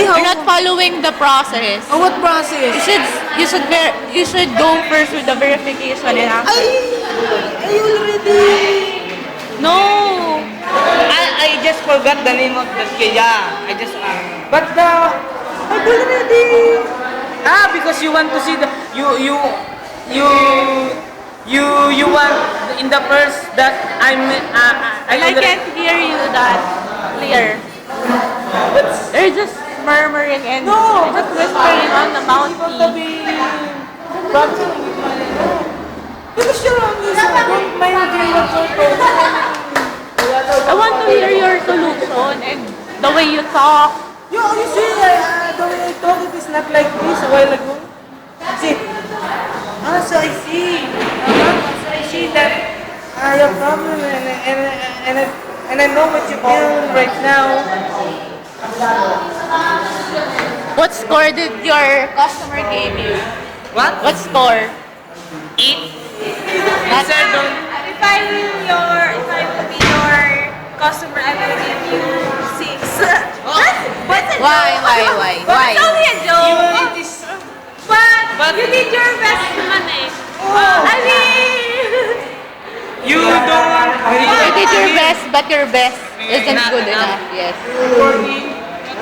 how? You're not following the process. Oh, what process? You should go first with the verification and after. I already. No. I just forgot the name of the yeah. I just but I've already. because you want to see the you want in the first that I I already- can't hear you that clear. They're just murmuring and No, just whispering on the Supposed to mouthpiece. be. Because you're on this. Don't mind doing what you're doing. I want to hear your solution and the way you talk. You see, the way I talk, it is not like this a while ago. See, so I see. So I see that I have problem and I know what you feel right now. What score did your customer give you? what What score? eat That's If I will be your customer, I will give you 6. What's a why? It's only a joke. it is But you did your best naman eh. I mean, you don't want You did your best, but your best isn't Not good enough. enough. Yes.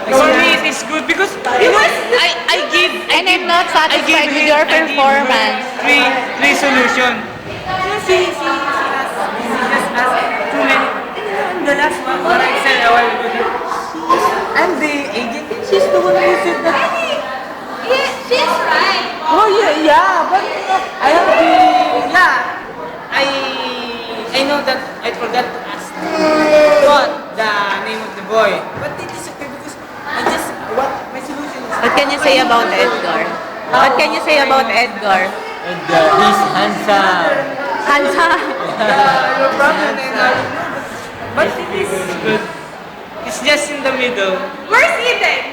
for me it is good because you know I give And I'm not satisfied with your performance. three solution. See, she just asked too many. And the last one, What I said a while ago. I'm the agent. She's the one who said that. she's right. Oh yeah, but I have the I know that I forgot to ask what the name of the boy. But it is okay because I just what my solution is. What can you say about Edgar? What can you say about Edgar? And he's handsome. Hansa. Your problem and but it is Good. It's just in the middle. Where's Eden?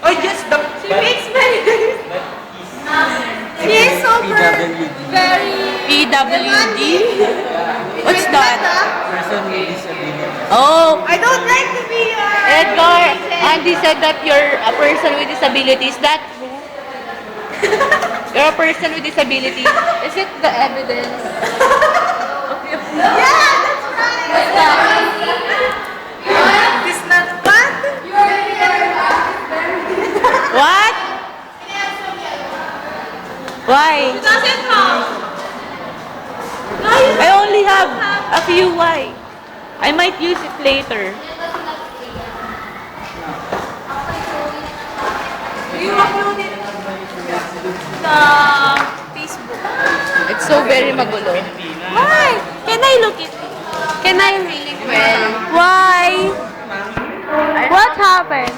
Oh, just the She makes many. She is super PWD. very. PWD? What's that? Person with disability. Oh, I don't like to be your. Edgar, Andy said that you're a person with disability. Is that true? You're a person with disability. Is it the evidence? Yeah, that's right. What's that? it is not bad. What? Why? Doesn't count. I only have a few why. I might use it later. You upload it the Facebook. It's so very magulo. Why? Can I look it? Can I read? Well, Why? What happened?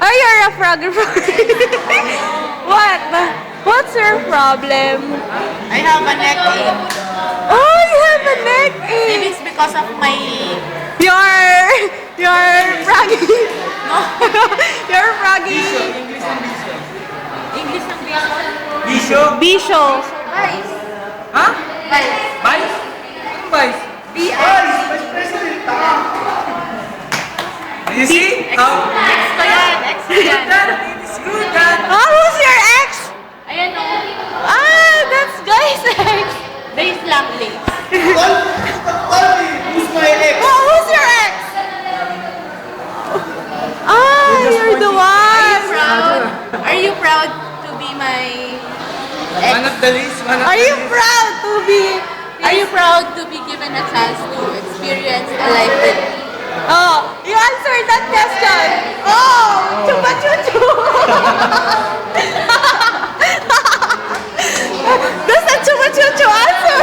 Oh, you're a photographer. What? What's your problem? I have a neck ache. Oh, you have a neck Maybe ache. it's because of my... You're froggy. No. You're froggy. English ng vision. Bisho. Bisho. Huh? Vice. Vice? Anong vice? You see? How? Ex ko yan. Ex ko yan. It is good that Oh, who's your ex? Ayan o. That's guy's ex. Base lang, base. Oh, who's your ex? You're the one. Are you proud to be my ex? one of the least, one of Are the you least. proud to be? Are you proud to be given a chance to experience a life with me? Oh, you answered that question. Oh, chupa chuchu. That's a chupa chuchu answer.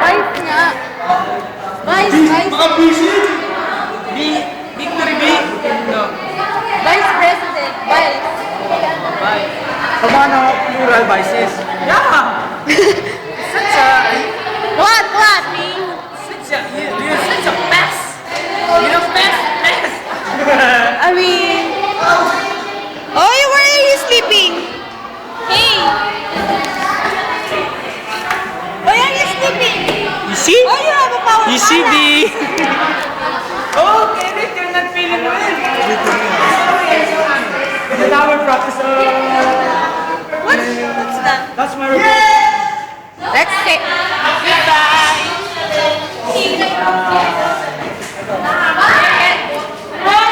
Vice nga. Vice. Victory B? No. Vice President. Vice. Come on, plural vices. Yeah! Such a, What? you're such a pest! You know, pest! I mean, oh, where are you sleeping? Hey. Why are you sleeping? You see? Oh, you have a power. You see banana. the... Oh, Kenneth, you're not feeling well. That's my report.